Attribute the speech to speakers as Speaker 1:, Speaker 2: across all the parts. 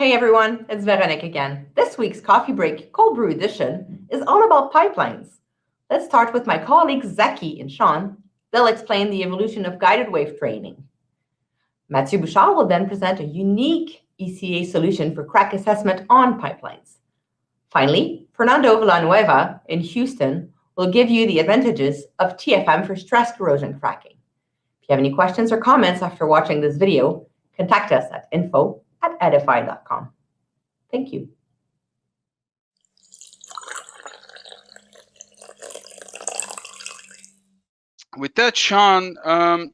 Speaker 1: Hey everyone, it's Veronique again. This week's Coffee Break Cold Brew edition is all about pipelines. Let's start with my colleagues Zaki and Sean. They'll explain the evolution of guided wave training. Mathieu Bouchard will then present a unique ECA solution for crack assessment on pipelines. Finally, Fernando Villanueva in Houston will give you the advantages of TFM for stress corrosion cracking. If you have any questions or comments after watching this video, contact us at info@edify.com. Thank you.
Speaker 2: With that, Sean,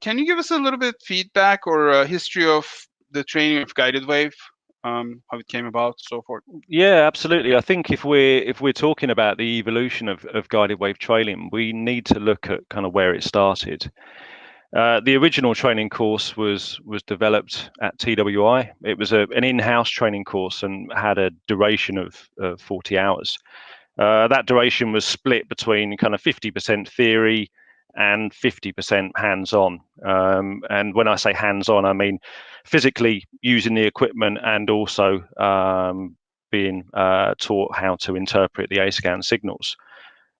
Speaker 2: can you give us a little bit feedback or a history of the training of guided wave, how it came about, so forth?
Speaker 3: Yeah, absolutely. I think if we're talking about the evolution of guided wave training, we need to look at kind of where it started. The original training course was developed at TWI. It was an in-house training course and had a duration of 40 hours. That duration was split between kind of 50% theory and 50% hands-on. And when I say hands-on, I mean physically using the equipment and also being taught how to interpret the A-scan signals.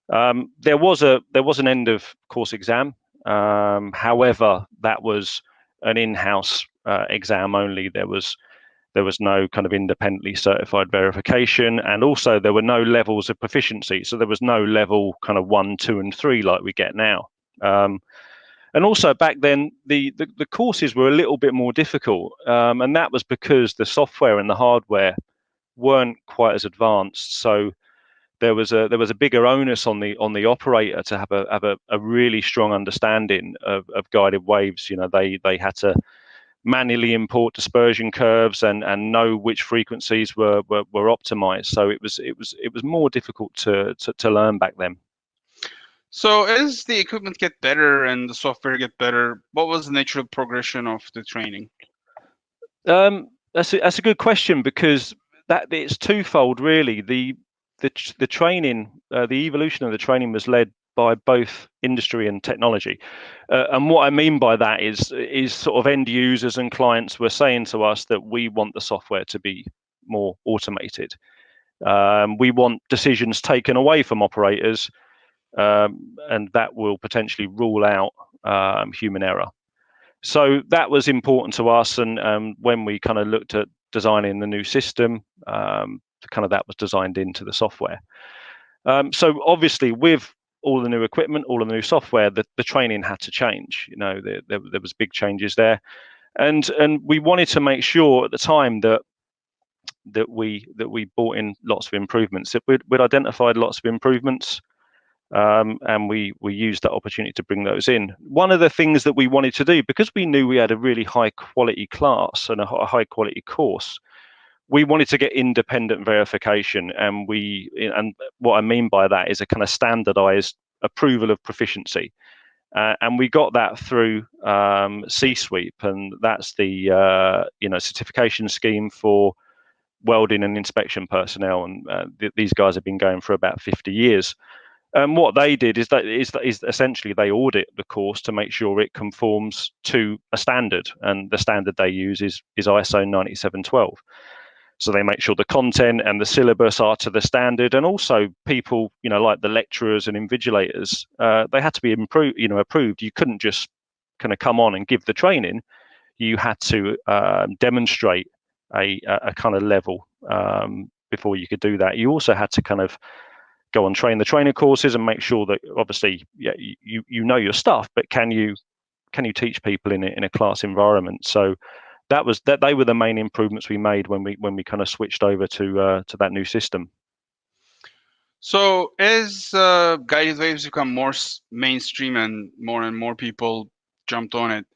Speaker 3: There was an end of course exam. However, that was an in-house exam only. There was no kind of independently certified verification, and also there were no levels of proficiency. So there was no level kind of 1, 2, and 3 like we get now. And also back then, the courses were a little bit more difficult, and that was because the software and the hardware weren't quite as advanced. So there was a bigger onus on the operator to have a really strong understanding of guided waves. You know, they had to manually import dispersion curves and know which frequencies were optimized. So it was more difficult to learn back then.
Speaker 2: So as the equipment get better and the software get better, what was the natural progression of the training?
Speaker 3: That's a good question, because it's twofold really. The training, the evolution of the training was led by both industry and technology, and what I mean by that is sort of end users and clients were saying to us that we want the software to be more automated. We want decisions taken away from operators, and that will potentially rule out human error. So that was important to us, and when we kind of looked at designing the new system, kind of that was designed into the software. So obviously with all the new equipment, all of the new software, the training had to change. You know, there was big changes there, and we wanted to make sure at the time that we brought in lots of improvements. We'd identified lots of improvements, and we used that opportunity to bring those in. One of the things that we wanted to do, because we knew we had a really high quality class and a high quality course, we wanted to get independent verification, and what I mean by that is a kind of standardized approval of proficiency, and we got that through C-Sweep, and that's the certification scheme for welding and inspection personnel, and these guys have been going for about 50 years. And what they did is essentially they audit the course to make sure it conforms to a standard, and the standard they use is ISO 9712. So they make sure the content and the syllabus are to the standard, and also people, like the lecturers and invigilators, they had to be approved. You couldn't just kind of come on and give the training. You had to demonstrate a kind of level before you could do that. You also had to kind of go on train the trainer courses and make sure that obviously, you know your stuff, but can you teach people in a class environment? So they were the main improvements we made when we kind of switched over to that new system.
Speaker 2: So as guided waves become more mainstream and more people jumped on it,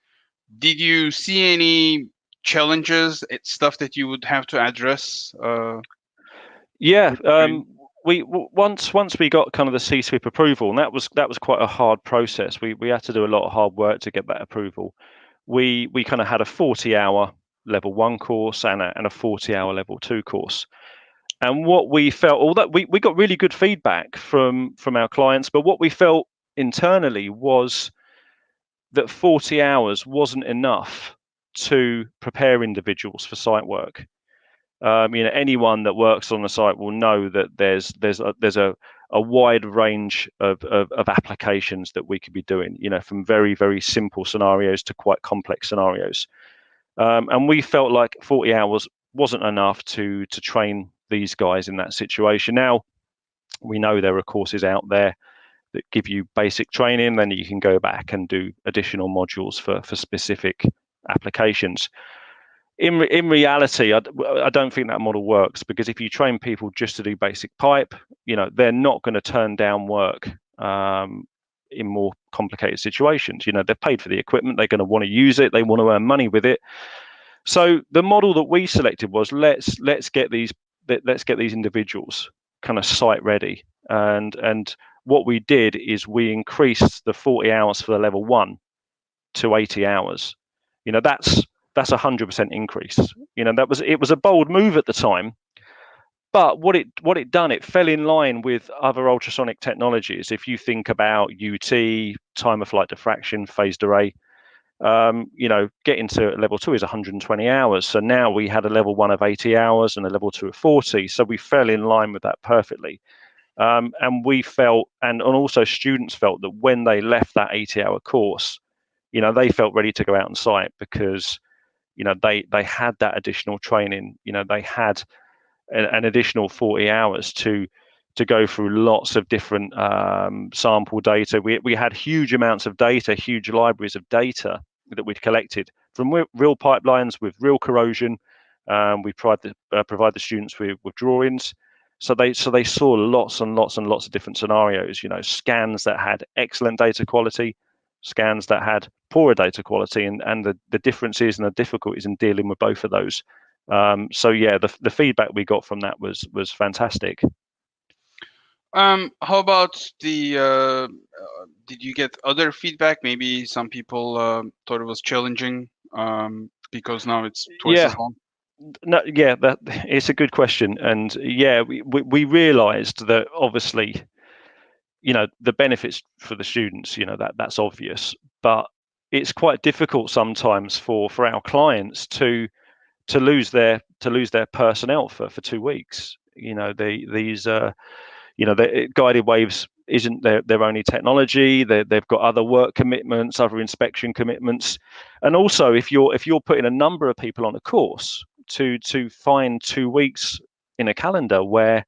Speaker 2: did you see any challenges, stuff that you would have to address?
Speaker 3: Once we got kind of the C-Sweep approval, and that was quite a hard process. We had to do a lot of hard work to get that approval. We kind of had a 40-hour level 1 course and a 40-hour level 2 course. And what we felt, although we got really good feedback from our clients, but what we felt internally was that 40 hours wasn't enough to prepare individuals for site work. Anyone that works on the site will know that there's a wide range of applications that we could be doing, from very, very simple scenarios to quite complex scenarios. And we felt like 40 hours wasn't enough to train these guys in that situation. Now, we know there are courses out there that give you basic training, then you can go back and do additional modules for specific applications. In reality, I don't think that model works, because if you train people just to do basic pipe, they're not going to turn down work in more complicated situations. They've paid for the equipment, they're going to want to use it, they want to earn money with it. So the model that we selected was let's get these individuals kind of site ready, and what we did is we increased the 40 hours for the level 1 to 80 hours. That's 100% increase. It was a bold move at the time, but what it done, it fell in line with other ultrasonic technologies. If you think about UT, time of flight diffraction, phased array, getting to level 2 is 120 hours. So now we had a level 1 of 80 hours and a level 2 of 40. So we fell in line with that perfectly. And we felt, and also students felt, that when they left that 80-hour course, they felt ready to go out on site, because they had that additional training. They had an additional 40 hours to go through lots of different sample data. We had huge amounts of data, huge libraries of data that we'd collected from real pipelines with real corrosion. We provide the students with drawings. So they saw lots and lots and lots of different scenarios, scans that had excellent data quality, scans that had poorer data quality, and the differences and the difficulties in dealing with both of those. So yeah, the feedback we got from that was fantastic.
Speaker 2: How about the did you get other feedback? Maybe some people thought it was challenging because now it's twice as long.
Speaker 3: No, yeah, it's a good question, and yeah, we realised that obviously, the benefits for the students, that's obvious, but it's quite difficult sometimes for our clients to lose their personnel for 2 weeks. The guided waves isn't their only technology. They've got other work commitments, other inspection commitments, and also if you're putting a number of people on a course, to find 2 weeks in a calendar where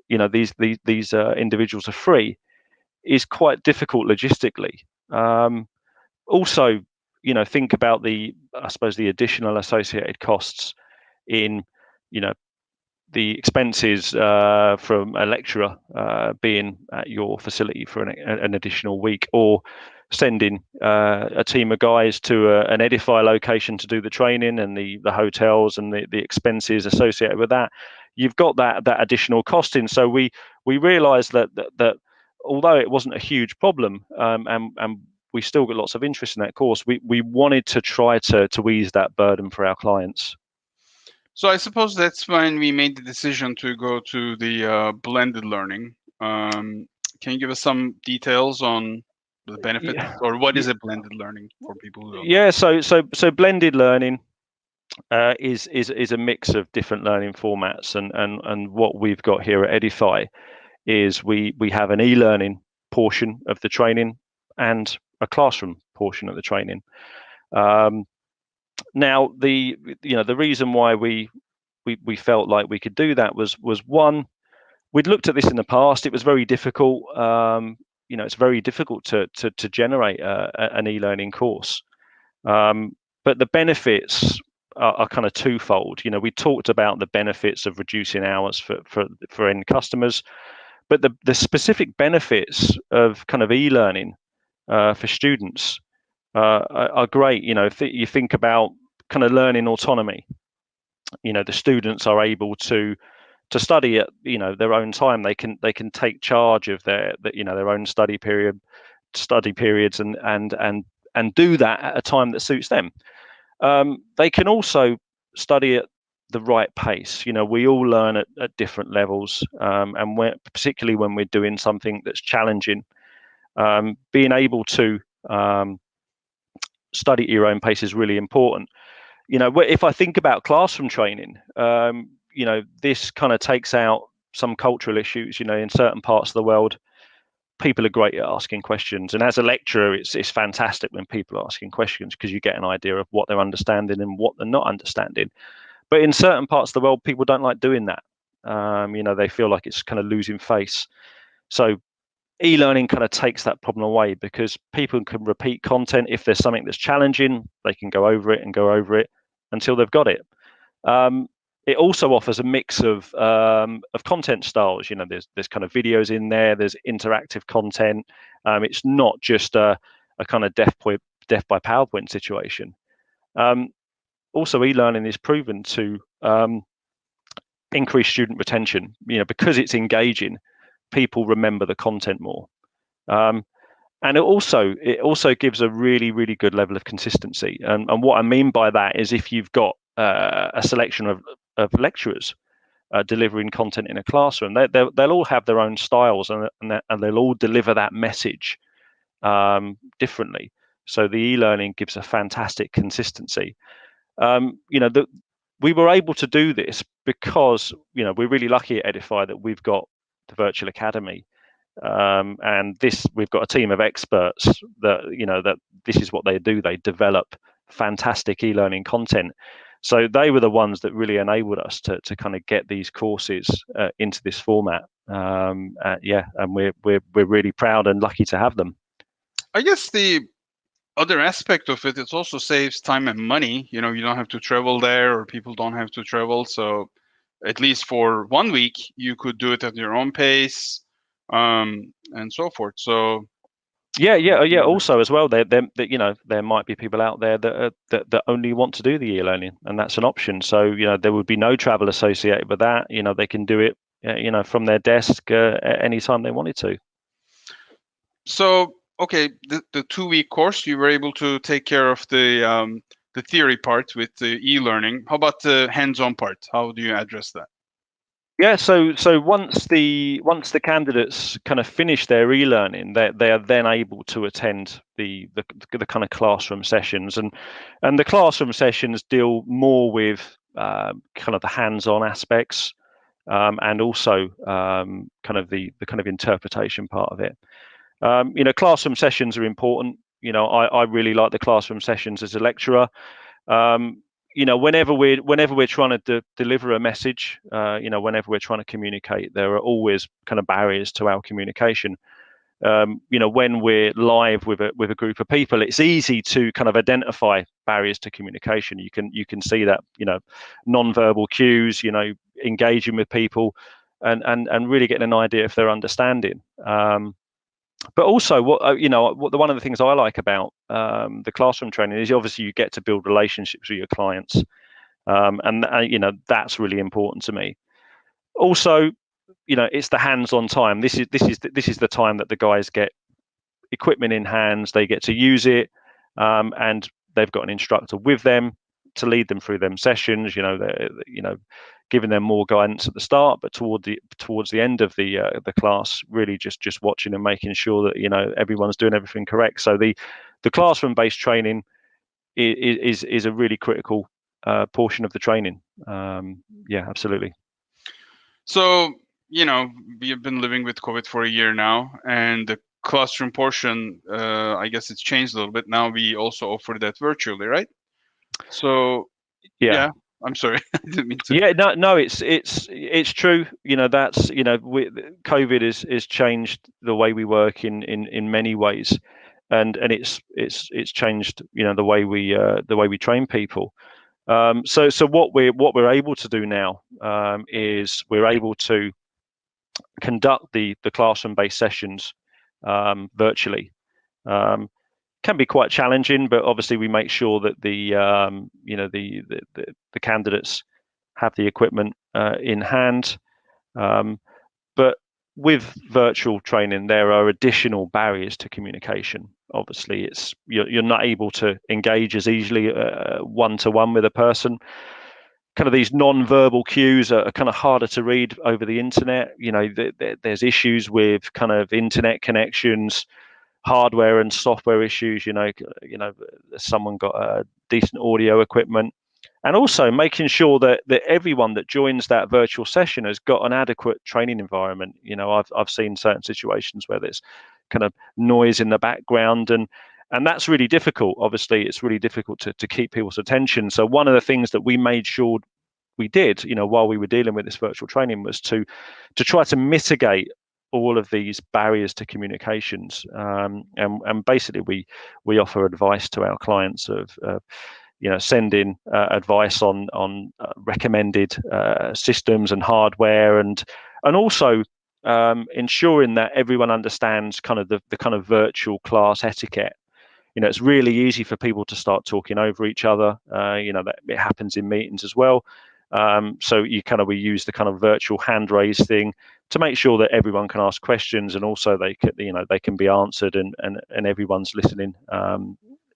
Speaker 3: these individuals are free is quite difficult logistically. Also, think about the additional associated costs in the expenses from a lecturer being at your facility for an additional week, or sending a team of guys to an Edify location to do the training, and the hotels and the expenses associated with that. You've got that additional costing. So we realized that although it wasn't a huge problem, and we still got lots of interest in that course, we wanted to try to ease that burden for our clients.
Speaker 2: So I suppose that's when we made the decision to go to the blended learning. Can you give us some details on the benefits, or what is a blended learning for people who don't know?
Speaker 3: Yeah, so blended learning is a mix of different learning formats, and what we've got here at Edify is we have an e-learning portion of the training and a classroom portion of the training. Now, the reason why we felt like we could do that was one, we'd looked at this in the past. It was very difficult. It's very difficult to generate an e-learning course. But the benefits are kind of twofold. We talked about the benefits of reducing hours for end customers, but the specific benefits of kind of e-learning for students are great. If you think about kind of learning autonomy, the students are able to study at their own time. They can take charge of their own study periods and do that at a time that suits them. They can also study at the right pace. We all learn at different levels, and particularly when we're doing something that's challenging, being able to study at your own pace is really important. If I think about classroom training, this kind of takes out some cultural issues. In certain parts of the world, people are great at asking questions, and as a lecturer, it's fantastic when people are asking questions, because you get an idea of what they're understanding and what they're not understanding. But in certain parts of the world, people don't like doing that. They feel like it's kind of losing face. So e-learning kind of takes that problem away, because people can repeat content. If there's something that's challenging, they can go over it and go over it until they've got it. It also offers a mix of content styles. There's kind of videos in there. There's interactive content. It's not just a kind of death by PowerPoint situation. Also, e-learning is proven to increase student retention. Because it's engaging, people remember the content more. And it also gives a really, really good level of consistency. And what I mean by that is, if you've got a selection of lecturers delivering content in a classroom, they'll all have their own styles, and they'll all deliver that message differently. So the e-learning gives a fantastic consistency. We were able to do this because we're really lucky at Edify that we've got the Virtual Academy. And we've got a team of experts that this is what they do. They develop fantastic e-learning content. So they were the ones that really enabled us to kind of get these courses into this format. And we're really proud and lucky to have them.
Speaker 2: I guess the other aspect of it also saves time and money. You don't have to travel there, or people don't have to travel. So at least for 1 week, you could do it at your own pace. And so forth. So
Speaker 3: yeah. Also, as well, there might be people out there that only want to do the e-learning, and that's an option. So there would be no travel associated with that. They can do it from their desk at any time they wanted to.
Speaker 2: So okay, the 2-week course, you were able to take care of the theory part with the e-learning. How about the hands-on part? How do you address that?
Speaker 3: Yeah, so once the candidates kind of finish their e-learning, they are then able to attend the kind of classroom sessions, and the classroom sessions deal more with kind of the hands-on aspects, and also kind of the kind of interpretation part of it. Classroom sessions are important. I really like the classroom sessions as a lecturer. Whenever we're trying to deliver a message, whenever we're trying to communicate, there are always kind of barriers to our communication. When we're live with a group of people, it's easy to kind of identify barriers to communication. You can see that, non-verbal cues, engaging with people, and really getting an idea if they're understanding. But also, one of the things I like about the classroom training is, obviously, you get to build relationships with your clients, and that's really important to me. Also, it's the hands-on time. This is the time that the guys get equipment in hands. They get to use it, and they've got an instructor with them to lead them through them sessions. Giving them more guidance at the start, but towards the end of the class, really just watching and making sure that everyone's doing everything correct. So the classroom-based training is a really critical portion of the training. Yeah, absolutely.
Speaker 2: So we've been living with COVID for a year now, and the classroom portion, I guess it's changed a little bit. Now we also offer that virtually, right? So yeah. I'm sorry, I didn't mean to.
Speaker 3: Yeah, no, it's true. That's COVID has changed the way we work in many ways, and it's changed the way we train people. So what we're able to do now is we're able to conduct the classroom-based sessions virtually. Can be quite challenging, but obviously we make sure that the candidates have the equipment in hand. But with virtual training, there are additional barriers to communication. Obviously, you're not able to engage as easily one-to-one with a person. Kind of these non-verbal cues are kind of harder to read over the internet. There's issues with kind of internet connections, hardware and software issues. Someone got decent audio equipment, and also making sure that everyone that joins that virtual session has got an adequate training environment. I've seen certain situations where there's kind of noise in the background, and that's really difficult. Obviously, it's really difficult to keep people's attention. So one of the things that we made sure we did, while we were dealing with this virtual training, was to try to mitigate all of these barriers to communications, and basically we offer advice to our clients of sending advice on recommended systems and hardware, and also ensuring that everyone understands kind of the kind of virtual class etiquette. It's really easy for people to start talking over each other. That it happens in meetings as well. So we use the kind of virtual hand raise thing to make sure that everyone can ask questions, and also they can be answered, and everyone's listening.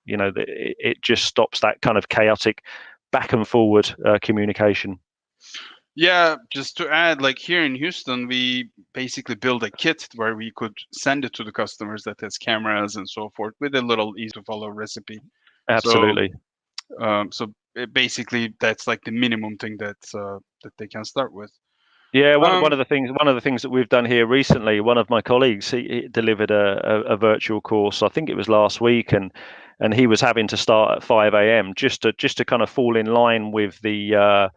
Speaker 3: It just stops that kind of chaotic back and forward communication.
Speaker 2: Yeah, just to add, like here in Houston, we basically build a kit where we could send it to the customers that has cameras and so forth with a little easy to follow recipe.
Speaker 3: Absolutely.
Speaker 2: So basically, that's like the minimum thing that they can start with.
Speaker 3: Yeah, one of the things that we've done here recently, one of my colleagues, he delivered a virtual course. I think it was last week, and he was having to start at 5 a.m. just to kind of fall in line with the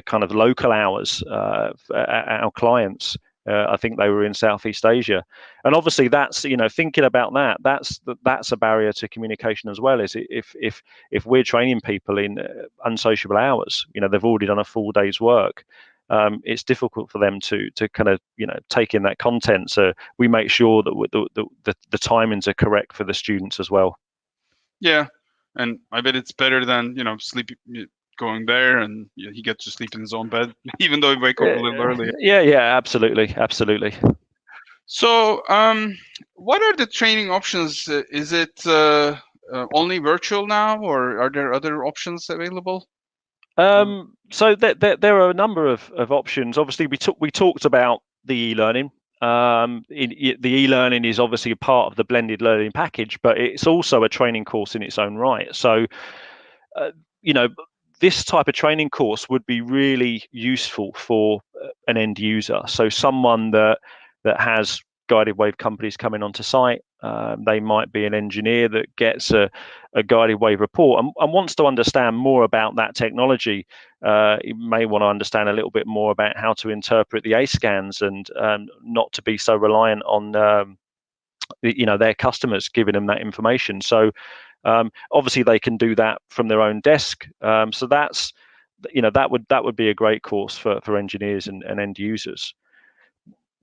Speaker 3: kind of local hours our clients. I think they were in Southeast Asia, and obviously that's thinking about that's a barrier to communication as well. Is if we're training people in unsociable hours, they've already done a full day's work. It's difficult for them to kind of take in that content. So we make sure that the timings are correct for the students as well.
Speaker 2: Yeah, and I bet it's better than sleeping, going there, and he gets to sleep in his own bed, even though he wake up a little early.
Speaker 3: Yeah, absolutely.
Speaker 2: So, what are the training options? Is it only virtual now, or are there other options available?
Speaker 3: So there are a number of options. Obviously, we talked about the e-learning. The e-learning is obviously a part of the blended learning package, but it's also a training course in its own right. So, this type of training course would be really useful for an end user. So someone that has guided wave companies coming onto site. They might be an engineer that gets a guided wave report and wants to understand more about that technology. You may want to understand a little bit more about how to interpret the ACE scans, and not to be so reliant on their customers giving them that information. So obviously they can do that from their own desk. So that's that would be a great course for engineers and end users.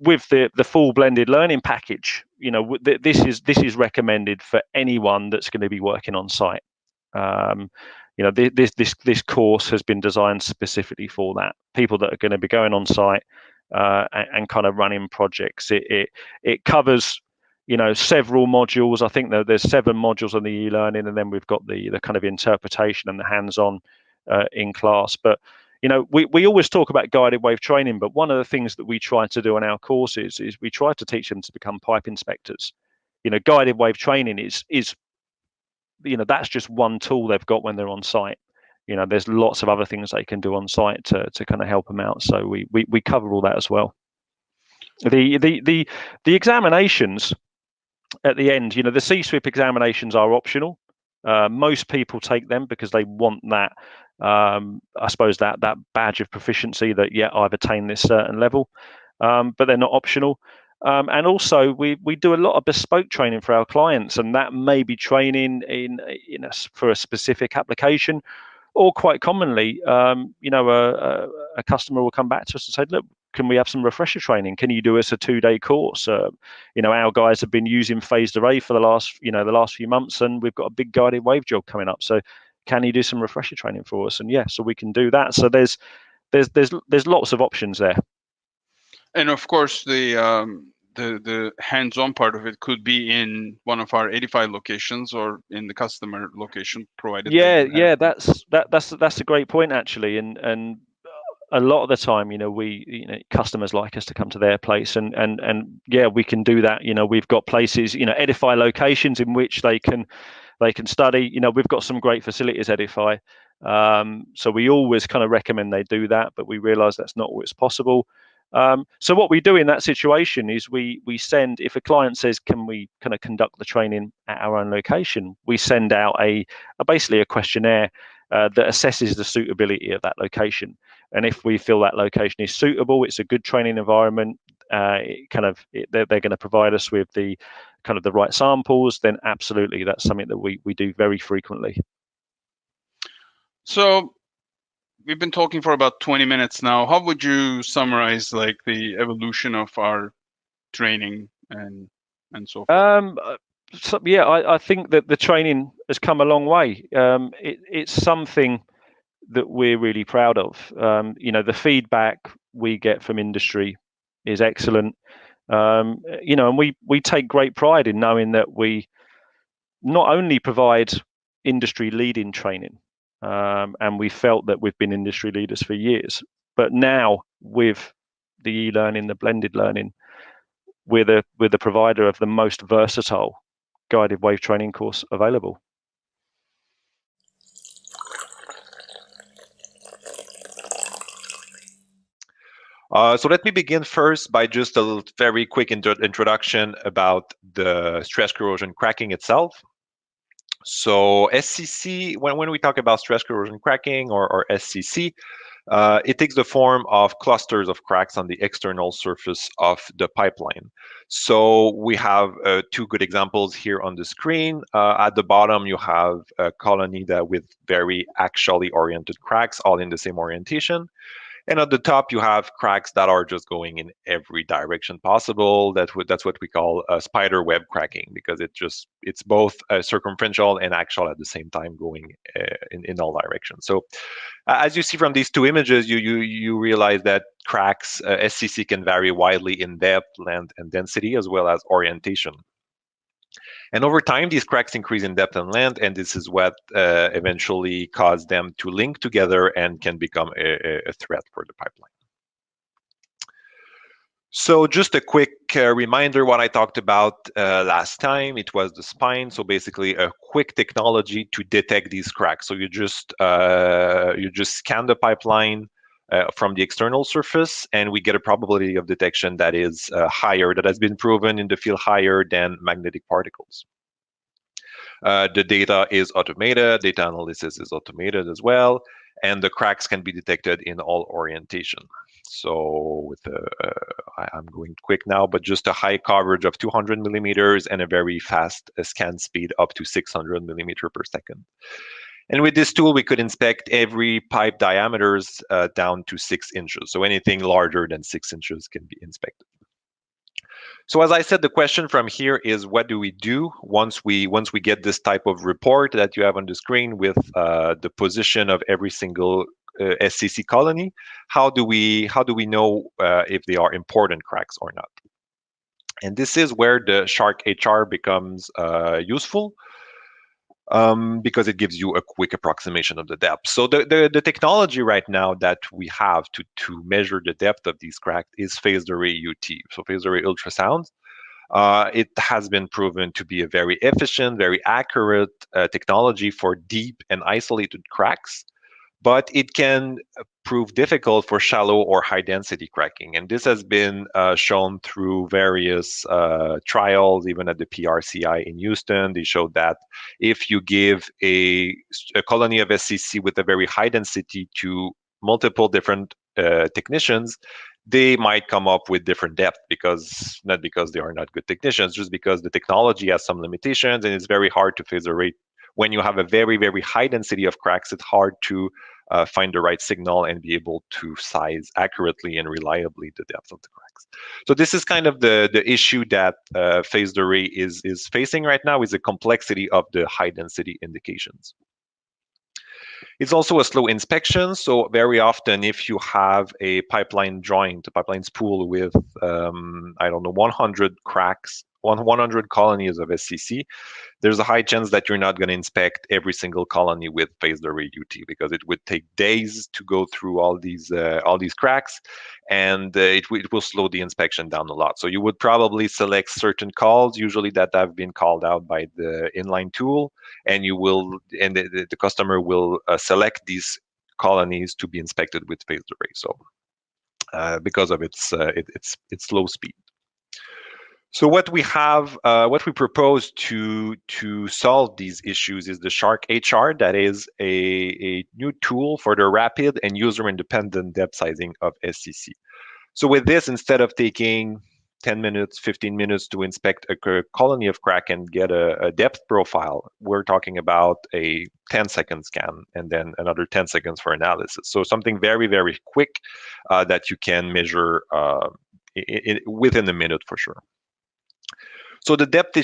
Speaker 3: With the full blended learning package, this is recommended for anyone that's going to be working on site. This course has been designed specifically for that. People that are going to be going on site and kind of running projects. It covers several modules. I think that there's 7 modules on the e-learning, and then we've got the kind of interpretation and the hands-on in class. But we always talk about guided wave training, but one of the things that we try to do in our courses is we try to teach them to become pipe inspectors. Guided wave training is that's just one tool they've got when they're on site. There's lots of other things they can do on site to kind of help them out. So we cover all that as well. The examinations at the end, the CSWIP examinations are optional. Most people take them because they want that, I suppose that badge of proficiency that I've attained this certain level, but they're not optional. And also we do a lot of bespoke training for our clients, and that may be training for a specific application, or quite commonly, a customer will come back to us and say, look, can we have some refresher training? Can you do us a 2-day course? Our guys have been using phased array for the last few months, and we've got a big guided wave job coming up. So can you do some refresher training for us? And so we can do that. So there's lots of options there.
Speaker 2: And of course, the hands-on part of it could be in one of our 85 locations or in the customer location provided.
Speaker 3: That's a great point, actually. And a lot of the time, customers like us to come to their place, and we can do that. We've got places, Edify locations in which they can study. We've got some great facilities, Edify. So we always kind of recommend they do that, but we realize that's not always possible. So what we do in that situation is we send, if a client says, can we kind of conduct the training at our own location, we send out basically a questionnaire that assesses the suitability of that location. And if we feel that location is suitable, it's a good training environment, they're going to provide us with the kind of the right samples, then absolutely that's something that we do very frequently.
Speaker 2: So we've been talking for about 20 minutes now. How would you summarize like the evolution of our training and so forth?
Speaker 3: I think that the training has come a long way. It's something that we're really proud of. The feedback we get from industry is excellent. And we take great pride in knowing that we not only provide industry leading training, and we felt that we've been industry leaders for years, but now with the e-learning, the blended learning, we're the provider of the most versatile guided wave training course available.
Speaker 4: So let me begin first by just a very quick introduction about the stress corrosion cracking itself. So SCC, when we talk about stress corrosion cracking or SCC, it takes the form of clusters of cracks on the external surface of the pipeline. So we have two good examples here on the screen. At the bottom, you have a colony with very axially oriented cracks, all in the same orientation. And at the top, you have cracks that are just going in every direction possible. That's what we call spider web cracking, because it's both circumferential and axial at the same time, going in all directions. So as you see from these two images, you realize that cracks, SCC, can vary widely in depth, length, and density, as well as orientation. And over time, these cracks increase in depth and length, and this is what eventually caused them to link together and can become a threat for the pipeline. So just a quick reminder what I talked about last time. It was the spine. So basically a quick technology to detect these cracks. So you just scan the pipeline from the external surface, and we get a probability of detection that is higher, that has been proven in the field higher than magnetic particles. The data is automated, data analysis is automated as well, and the cracks can be detected in all orientation. So with I'm going quick now, but just a high coverage of 200 millimeters and a very fast scan speed up to 600 millimeter per second. And with this tool, we could inspect every pipe diameters down to 6 inches. So anything larger than 6 inches can be inspected. So as I said, the question from here is, what do we do once we get this type of report that you have on the screen with the position of every single SCC colony? How do we know if they are important cracks or not? And this is where the Sharck HR becomes useful. Because it gives you a quick approximation of the depth. So the technology right now that we have to measure the depth of these cracks is phased array UT, so phased array ultrasound. It has been proven to be a very efficient, very accurate technology for deep and isolated cracks, but it can prove difficult for shallow or high density cracking. And this has been shown through various trials, even at the PRCI in Houston. They showed that if you give a colony of SCC with a very high density to multiple different technicians, they might come up with different depth, not because they are not good technicians, just because the technology has some limitations, and it's very hard to phase array. When you have a very, very high density of cracks, it's hard to find the right signal and be able to size accurately and reliably the depth of the cracks. So this is kind of the issue that phased array is facing right now, is the complexity of the high density indications. It's also a slow inspection. So very often, if you have a pipeline joint, a pipeline spool with, 100 cracks 100 colonies of SCC, there's a high chance that you're not going to inspect every single colony with phased array UT, because it would take days to go through all these cracks, and it will slow the inspection down a lot. So you would probably select certain calls, usually that have been called out by the inline tool, and the customer will select these colonies to be inspected with phased array. So because of its low speed. So what we propose to solve these issues is the Sharck HR. That is a new tool for the rapid and user-independent depth sizing of SCC. So with this, instead of taking 10 minutes, 15 minutes to inspect a colony of crack and get a depth profile, we're talking about a 10-second scan and then another 10 seconds for analysis. So something very, very quick that you can measure within a minute for sure. So the depth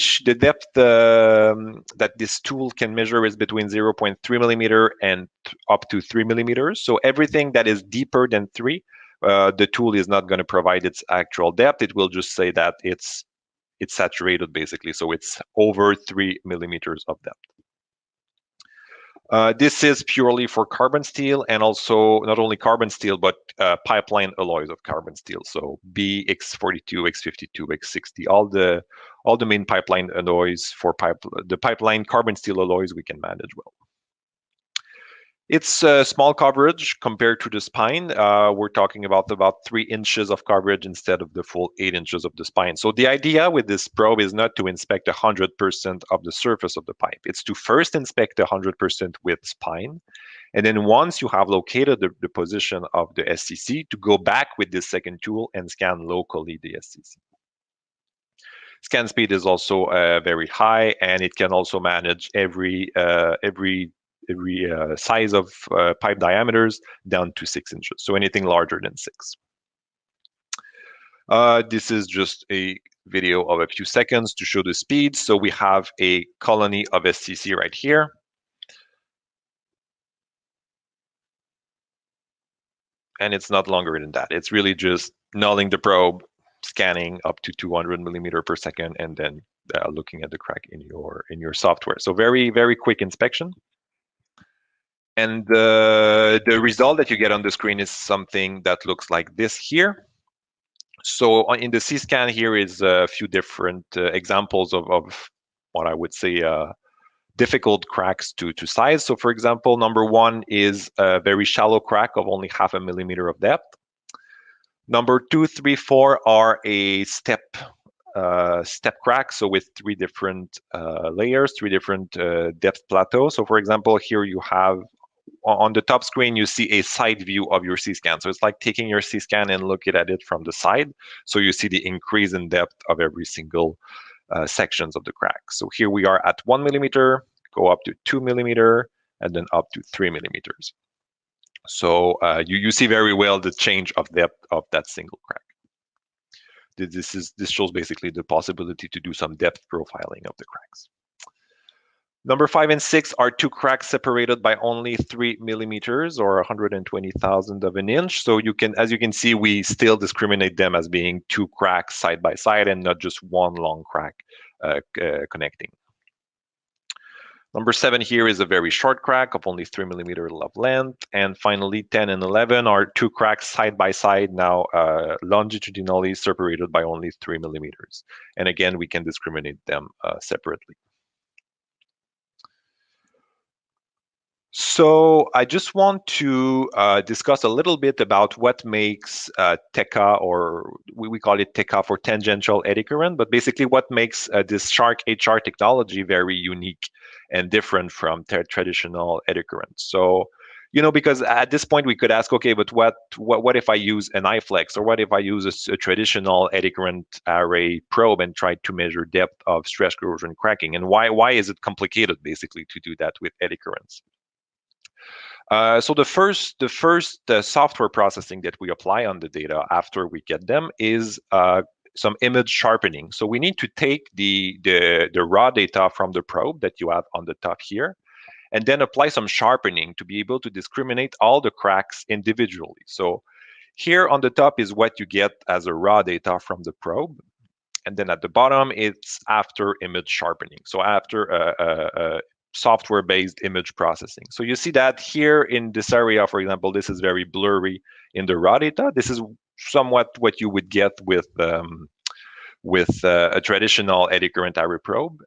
Speaker 4: that this tool can measure is between 0.3 millimeter and up to 3 millimeters. So everything that is deeper than 3, the tool is not going to provide its actual depth. It will just say that it's saturated, basically. So it's over 3 millimeters of depth. This is purely for carbon steel, and also not only carbon steel, but pipeline alloys of carbon steel. So B, X42, X52, X60, all the main pipeline alloys for the pipeline carbon steel alloys we can manage well. It's a small coverage compared to the spine. We're talking about 3 inches of coverage instead of the full 8 inches of the spine. So the idea with this probe is not to inspect 100% of the surface of the pipe. It's to first inspect 100% with spine. And then once you have located the position of the SCC, to go back with this second tool and scan locally the SCC. Scan speed is also very high, and it can also manage every size of pipe diameters down to 6 inches, so anything larger than 6. This is just a video of a few seconds to show the speed. So we have a colony of SCC right here. And it's not longer than that. It's really just nulling the probe, scanning up to 200 millimeter per second, and then looking at the crack in your software. So very, very quick inspection. And the result that you get on the screen is something that looks like this here. So in the C-scan here is a few different examples of what I would say difficult cracks to size. So for example, number 1 is a very shallow crack of only 0.5 millimeter of depth. Number 2, 3, 4 are a step crack, so with 3 different layers, 3 different depth plateaus. So for example, here you have on the top screen, you see a side view of your C-scan. So it's like taking your C-scan and looking at it from the side. So you see the increase in depth of every single sections of the crack. So here we are at 1 millimeter, go up to 2 millimeter, and then up to 3 millimeters. So you see very well the change of depth of that single crack. This shows basically the possibility to do some depth profiling of the cracks. Number 5 and 6 are 2 cracks separated by only 3 millimeters or 120,000 of an inch. So as you can see, we still discriminate them as being 2 cracks side by side and not just one long crack connecting. Number 7 here is a very short crack of only 3 millimeters of length. And finally, 10 and 11 are 2 cracks side by side, now longitudinally separated by only 3 millimeters. And again, we can discriminate them separately. So I just want to discuss a little bit about what makes TECA, or we call it TECA for tangential eddy current, but basically what makes this Sharck HR technology very unique and different from traditional eddy current. So, because at this point we could ask, okay, but what if I use an iFlex, or what if I use a traditional eddy current array probe and try to measure depth of stress corrosion cracking? And why is it complicated basically to do that with eddy currents? So the first software processing that we apply on the data after we get them is some image sharpening. So we need to take the raw data from the probe that you have on the top here, and then apply some sharpening to be able to discriminate all the cracks individually. So here on the top is what you get as a raw data from the probe. And then at the bottom, it's after image sharpening. So after a software-based image processing. So you see that here in this area, for example, this is very blurry in the raw data. This is somewhat what you would get with a traditional eddy current array probe.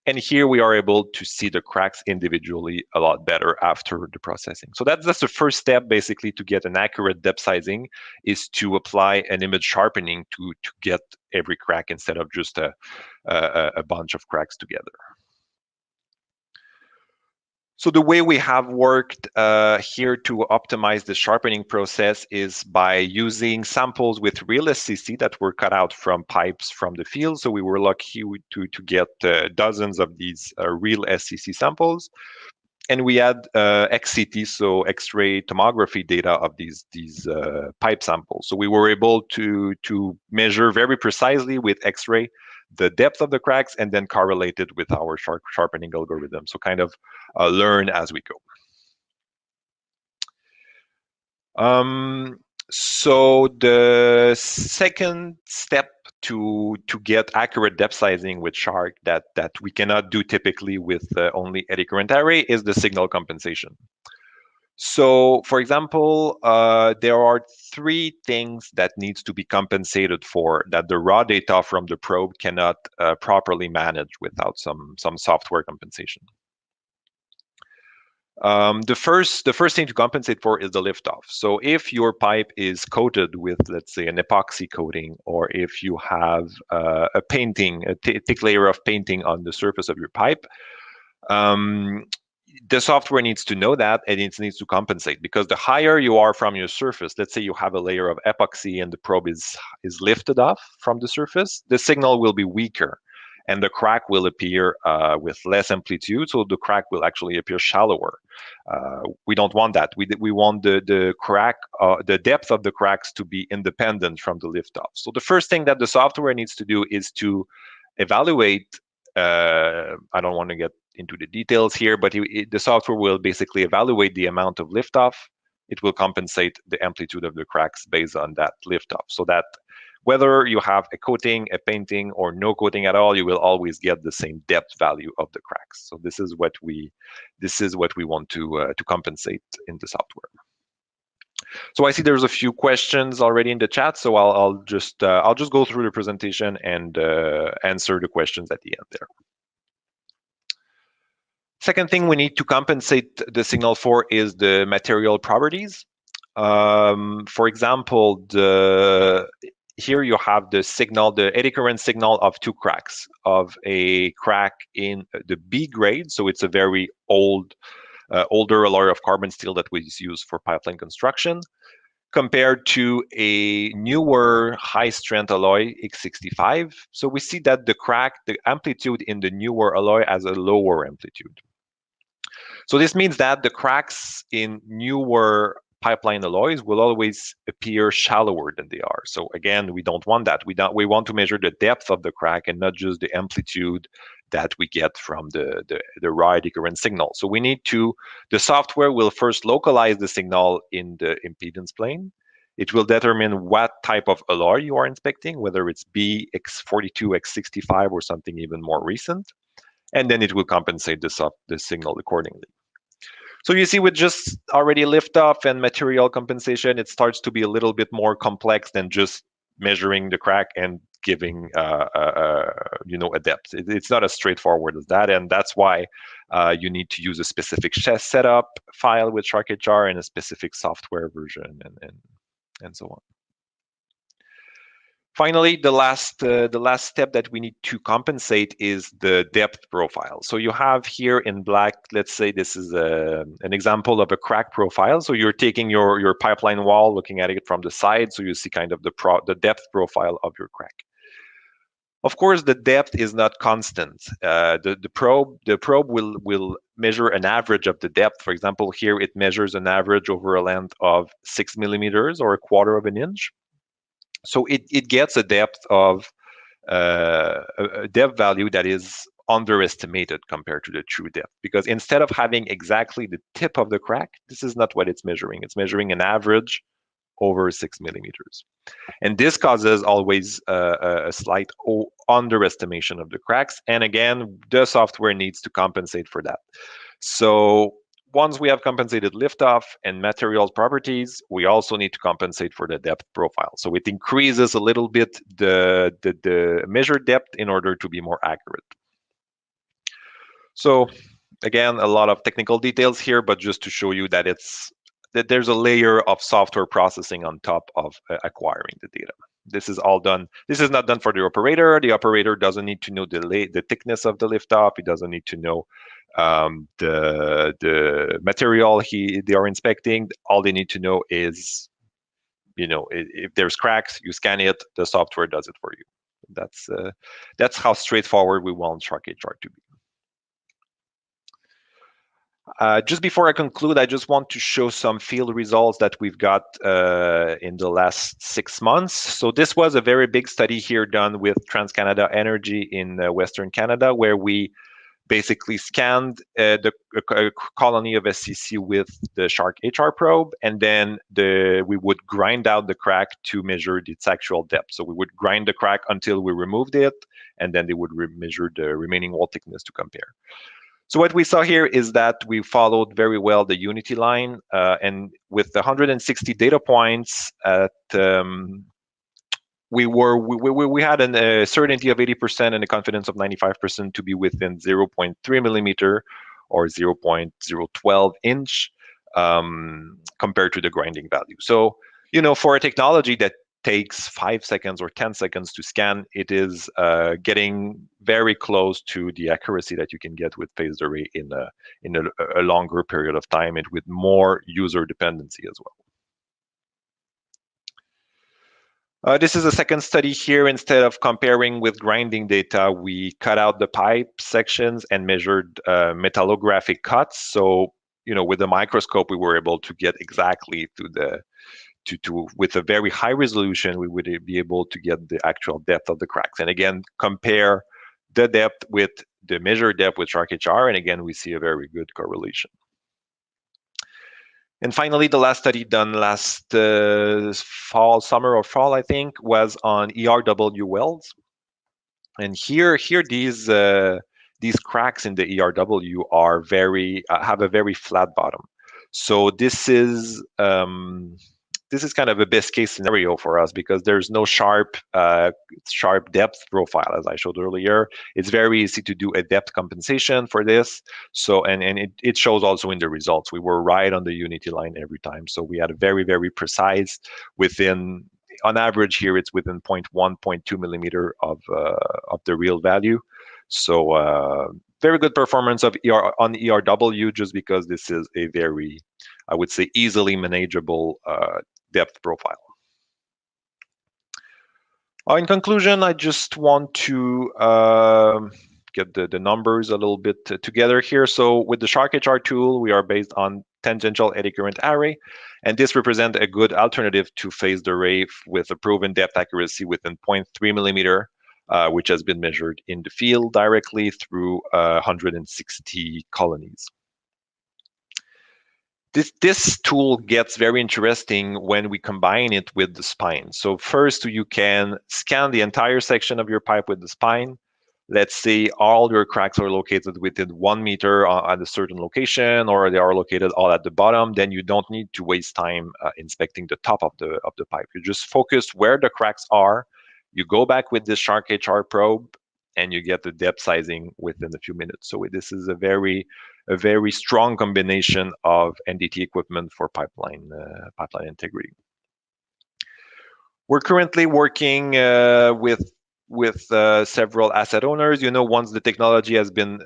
Speaker 4: And here we are able to see the cracks individually a lot better after the processing. So that's the first step, basically, to get an accurate depth sizing, is to apply an image sharpening to get every crack instead of just a bunch of cracks together. So the way we have worked here to optimize the sharpening process is by using samples with real SCC that were cut out from pipes from the field. So we were lucky to get dozens of these real SCC samples. And we had XCT, so X-ray tomography data of these pipe samples. So we were able to measure very precisely with X-ray the depth of the cracks and then correlate it with our sharpening algorithm. So kind of learn as we go. So the second step to get accurate depth sizing with Sharck that we cannot do typically with only eddy current array is the signal compensation. So, for example, there are three things that needs to be compensated for that the raw data from the probe cannot properly manage without some software compensation. The first thing to compensate for is the liftoff. So if your pipe is coated with, let's say, an epoxy coating, or if you have a painting, a thick layer of painting on the surface of your pipe, the software needs to know that, and it needs to compensate, because the higher you are from your surface, let's say you have a layer of epoxy and the probe is lifted off from the surface, the signal will be weaker and the crack will appear with less amplitude, so the crack will actually appear shallower. We don't want that. We want the crack, the depth of the cracks to be independent from the liftoff. So the first thing that the software needs to do is to evaluate, I don't want to get into the details here, but the software will basically evaluate the amount of liftoff. It will compensate the amplitude of the cracks based on that liftoff, so that whether you have a coating, a painting, or no coating at all, you will always get the same depth value of the cracks. So this is what we want to compensate in the software. So I see there's a few questions already in the chat, so I'll just go through the presentation and answer the questions at the end there. Second thing we need to compensate the signal for is the material properties. For example, here you have the signal, the eddy current signal of two cracks, of a crack in the B grade, so it's a very older alloy of carbon steel that was used for pipeline construction, compared to a newer high-strength alloy, X65. So we see that the amplitude in the newer alloy has a lower amplitude. So this means that the cracks in newer pipeline alloys will always appear shallower than they are. So again, we don't want that. We want to measure the depth of the crack and not just the amplitude that we get from the raw eddy current signal. So we need to, the software will first localize the signal in the impedance plane. It will determine what type of alloy you are inspecting, whether it's B, X42, X65, or something even more recent. And then it will compensate the signal accordingly. So you see, with just already liftoff and material compensation, it starts to be a little bit more complex than just measuring the crack and giving a depth. It's not as straightforward as that, and that's why you need to use a specific setup file with Sharck HR and a specific software version and so on. Finally, the last step that we need to compensate is the depth profile. So you have here in black, let's say this is an example of a crack profile. So you're taking your pipeline wall, looking at it from the side, so you see kind of the depth profile of your crack. Of course, the depth is not constant. The probe will measure an average of the depth. For example, here it measures an average over a length of 6 millimeters or 1/4 of an inch. So it gets a depth of a depth value that is underestimated compared to the true depth, because instead of having exactly the tip of the crack, this is not what it's measuring. It's measuring an average over 6 millimeters. And this causes always a slight underestimation of the cracks. And again, the software needs to compensate for that. So once we have compensated liftoff and materials properties, we also need to compensate for the depth profile. So it increases a little bit the measured depth in order to be more accurate. So again, a lot of technical details here, but just to show you that there's a layer of software processing on top of acquiring the data. This is all done. This is not done for the operator. The operator doesn't need to know the thickness of the liftoff. He doesn't need to know the material they are inspecting. All they need to know is, if there's cracks, you scan it. The software does it for you. That's how straightforward we want Sharck HR to be. Just before I conclude, I just want to show some field results that we've got in the last 6 months. So this was a very big study here done with TransCanada Energy in Western Canada, where we basically scanned the colony of SCC with the Sharck HR probe, and then we would grind out the crack to measure its actual depth. So we would grind the crack until we removed it, and then they would measure the remaining wall thickness to compare. So what we saw here is that we followed very well the unity line, and with the 160 data points, we had a certainty of 80% and a confidence of 95% to be within 0.3 millimeter or 0.012 inch compared to the grinding value. So, for a technology that takes 5 seconds or 10 seconds to scan, it is getting very close to the accuracy that you can get with phased array in a longer period of time and with more user dependency as well. This is a second study here. Instead of comparing with grinding data, we cut out the pipe sections and measured metallographic cuts. So, with the microscope, we were able to get exactly with a very high resolution, we would be able to get the actual depth of the cracks. And again, compare the depth with the measured depth with Sharck HR, and again, we see a very good correlation. And finally, the last study done last summer or fall, I think, was on ERW welds. And here these cracks in the ERW are have a very flat bottom. So this is kind of a best case scenario for us because there's no sharp depth profile, as I showed earlier. It's very easy to do a depth compensation for this. So and it shows also in the results. We were right on the unity line every time. So we had a very, very precise on average here, it's within 0.1, 0.2 millimeter of the real value. So very good performance on ERW, just because this is a very, I would say, easily manageable depth profile. In conclusion, I just want to get the numbers a little bit together here. So with the Sharck HR tool, we are based on tangential eddy current array, and this represents a good alternative to phased array with a proven depth accuracy within 0.3 millimeter, which has been measured in the field directly through 160 colonies. This tool gets very interesting when we combine it with the spine. So first, you can scan the entire section of your pipe with the spine. Let's say all your cracks are located within 1 meter at a certain location, or they are located all at the bottom. Then you don't need to waste time inspecting the top of the pipe. You just focus where the cracks are. You go back with this Sharck HR probe, and you get the depth sizing within a few minutes. So this is a very strong combination of NDT equipment for pipeline integrity. We're currently working with several asset owners. Once the technology has been